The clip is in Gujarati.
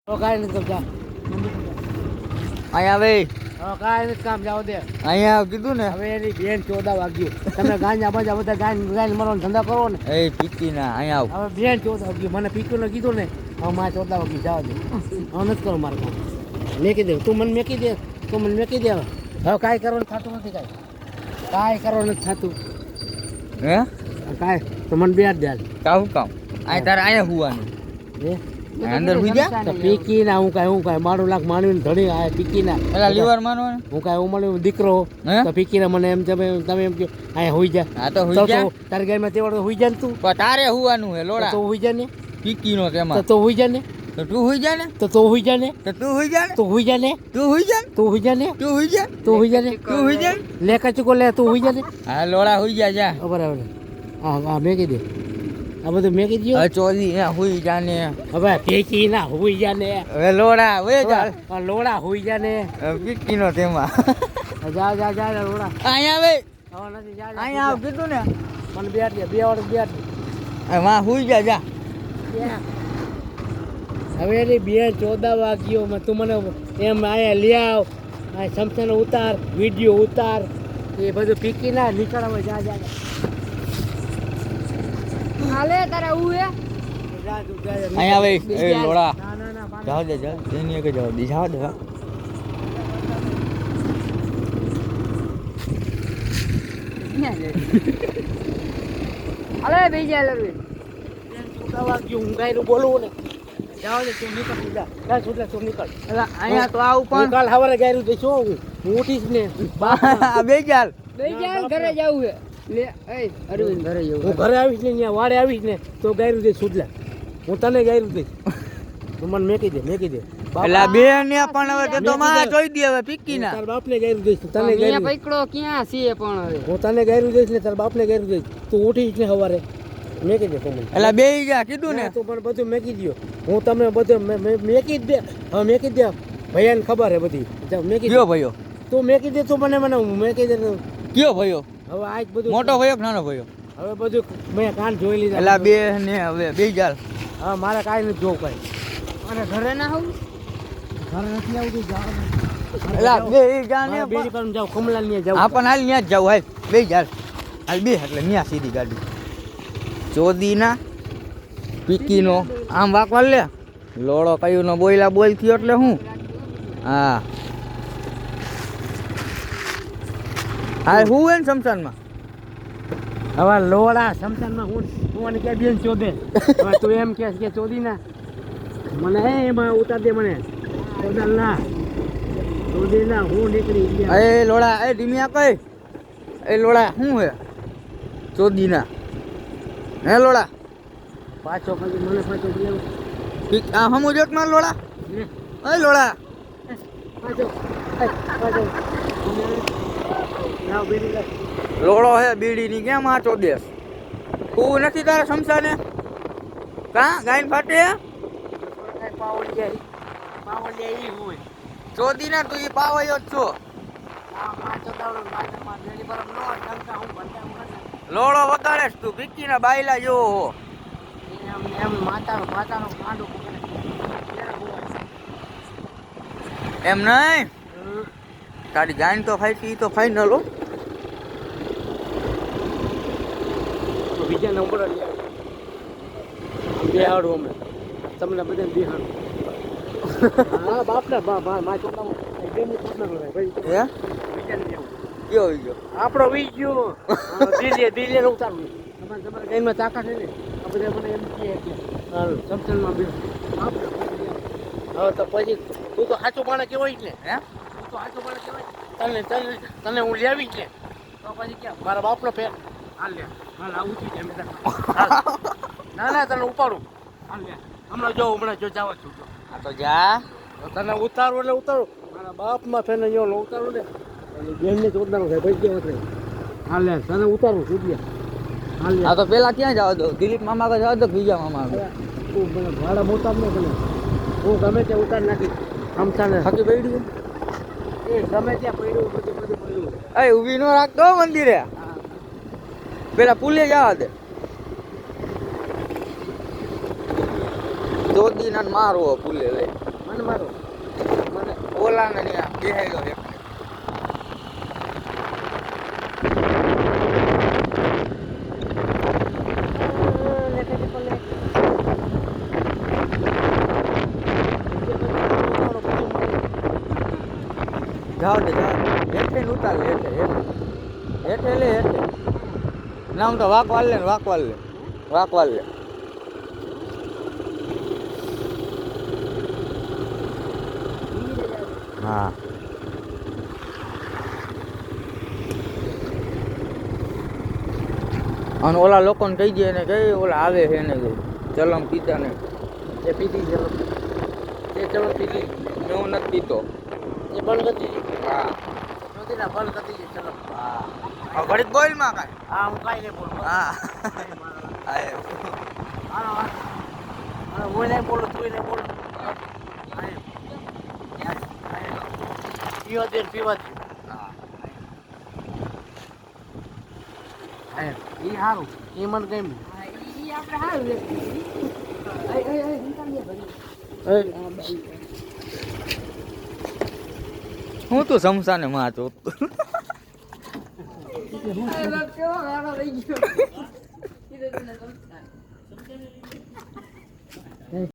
તો કાંઈ નથી જા અહીંયા ભાઈ કાંઈ નથી કામ જાવ દે અહીંયા કીધું ને હવે એની બેન 14 વાગ્યું તમે ગાંજા બાજા બધા ગાઈને મરવાનો ધંધા કરો ને એ પીકી ના અહીંયા આવ હવે બેન 14 વાગ્યું મને પીક્યું ને કીધું ને હવે મારે 14 વાગ્યું જવા દે હવે નથી કરો મારે કામ મેકી દે તું મને મેકી દે હવે કાંઈ કરવાનું થતું નથી કાંઈ કરવાનું નથી થતું હે કાંઈ તો મને બેટ દે કામ અહીં તારે અહીંયા હુવાનું અંદર હુઈ જા તો પીકી ના હું કાંઈ મારું લાખ માનવીને ધણી આ પીકી ના પેલા લીવર માનવાનું હું કાંઈ ઉમળ્યો દીકરો તો પીકી ને મને એમ તમે એમ કહો અહીંયા હુઈ જા હા તો હુઈ જા તારી ઘરમાં તેવડ હુઈ જા ને તું પણ તારે હુવાનું હે લોડા તો હુઈ જા ને પીકી નો તેમાં તો હુઈ જા ને તો તું હુઈ જા ને તો હુઈ જા ને તો તું હુઈ જા ને તો હુઈ જા ને તું હુઈ જા તું હુઈ જા ને તું હુઈ જા તું હુઈ જા ને તું હુઈ જા લે કચુકો લે તું હુઈ જા ને હા લોડા હુઈ જા બરાબર હા મેકી દે આ બધું મેકી દો હવે ચોરી ને હુઈ જા ને હવે પીકી ના હુઈ જા ને હવે લોડા વે જા લોડા હુઈ જા ને પીકી નો તેમાં જા લોડા અહીંયા વે હવે નથી જા અહીંયા આવ કીધું ને મને બેટ દે બે વાર બેટ માં હુઈ જા હવે એની બે 14 વાગ્યો તું મને એમ આયા લઈ આવ આ સમસાનો ઉતાર વિડીયો ઉતાર એ બધું પીકી ના નીકળવા જા હાલે તારે આવું હે અહીંયા વે એ લોડા જાવ દે તેની કે જાવ દે જાવ દે હાલે બેજા લરવી 14 વાગ્યો હું ગાયરું બોલું ને જાવ દે તું નીકળ જા છોટલા તું નીકળ અહીંયા તો આવું પણ કાલ સવારે ગાયરું દઈશું હું ઉઠીશ ને બેજાલ ઘરે જાવું હે લે એ અરવિંદ ઘરે હું જાવું ઘરે આવીશ ને ત્યાં વાડે આવીશ ને તો ગાયરું દઈશ છોટલા હું તને ગાયરું દઈશ તું મને મેકી દે એલા બે ને પણ હવે તો માં જોઈ દે હવે પીકી ના તાર બાપને ગાયરું દઈશ તને અહીંયા ગાયરું પકડો ક્યાં છે પણ હવે હું તને ગાયરું દઈશ ને તાર બાપને ગાયરું દઈશ તું ઉઠીશ ને સવારે મેકી દે તું એલા બે જા કીધું ને તું પણ બધું મેકી દો હું તમને બધું મેકી જ દે હવે મેકી દે ભૈયાને ખબર હે બધી મેકી કયો ભયો તું મેકી દે તું મને હું મેકી દે કયો ભયો હવે આજ બધું મોટો ભયો કે નાનો ભયો હવે બધું મેં કાન જોઈ લીધા એલા બે ને હવે બે જાલ હા મારે કાંઈ નથી જોવું કાંઈ અને ઘરે ના આવું ઘરે નથી આવતું જાવ એલા બે જા ને બીજી પર જાવ કમલાલ ને જાવ આપણ હાલ ન્યા જ જાવ હાલ બે જાલ હાલ બે એટલે ન્યા સીધી ગાડી ચોદીના પીકીનો આમ વાકવા લે લોડો કયું નો બોયલા બોલ થયો એટલે હું હા હા હું હે ને શમશાનમાં હવે લોડા સમસાનમાં હું મને ક્યાં બેન ચોદે હવે તું એમ કે ચોદી ના મને એમાં ઉતાર દે મને ચોદાલ ના ચોદી ના હું નીકળી ગયા એ લોડા એ ધીમિયા કઈ એ લોડા શું હે ચોદીના હે લોડા પાછો પછી મને પાછો લેવો પીક આ હમુ જોત માર લોડા એ લોડા પાછો લાવ બેરી લાવ લોડો હે બીડી ની કેમ આચો દેસ તું નથી તારા શમશાને કા ગાયન ફાટે પાવડિયા ઈ હોય ચોદીના તું ઈ પાવયો જ છો આ પાછો દાવડો પાછો માં બેરી પર નો ટંકા હું બંધા લોડો વગાડે તું પીકીના બાયલા જેવો હો એમ માતાનો કાંડો પકડે એમ નહીં તારી ગાયન તો ફાઈટી ઈ તો ફાઈનલ હો બીજા નંબર બિહાડું અમે તમને બધા બિહાડું હા બાપના બા મા છોકરા બેની પૂછના ભાઈ હે બીજાને જેવું કયો ઈ ગયો આપણો વીજ્યો દિલે ઉતારવું તમારા ગામમાં તાકાત છે ને આ બધા મને એમ કહે કે સમસનમાં બી હવે તો પછી તું તો સાચું માણસ કહેવાય ને હે તું તો સાચું માણસ કહેવાય તને હું લેવી જ ને તો પછી ક્યાં મારા બાપનો ફેર હાલ લે હાલ આવું છું એમ ના તને ઉપાડું હાલ લે હમણાં જો જાવ છું આ તો જા તને ઉતારું એટલે ઉતારું મારા બાપમાં ફેને જો ઉતારું ને બેનને જ ઉતારું થાય પછી કેવું થાય હાલ લે તને ઉતારું સુધ્યા હાલ લે આ તો પેલા ક્યાં જાવ દો દિલીપ મામા કા જાવ દો બીજા મામા આગળ તું મને ભાડા મોટા ન બને હું ગમે ત્યાં ઉતાર નાખી સમસાને થાકી પડી એ ગમે ત્યાં પડ્યું બધું પડ્યું એ ઊભી નો રાખતો મંદિરે પેલા પુલે જવા દે ચોદીના મારવો પુલે લઈ મને મારો મને ઓલા ને ત્યાં બેહાયલો એક જાઓ દે હેઠે ને ઉતાર લે હેઠે લે હેઠે ના હું તો વાકવાલ લે હા અને ઓલા લોકોને કહી દે ને કે ઓલા આવે છે ને ચલમ પીતા ને એ પીધી ચલો એ ચલો પીધી હું નથી પીતો એ બંધ કરી દીધી હા ચોથીના બંધ કરી દીધી ચલો હા ઘડીક બોલ માં કાંઈ હા હું કાંઈ નહીં બોલું હા હું નહીં બોલું તું નહીં બોલું પીવા દે એ સારું એ મને ગમ્યું ઈ આપણે હારું લે હું તો સમસાને માં તો કેવો ગાળો રહી ગયો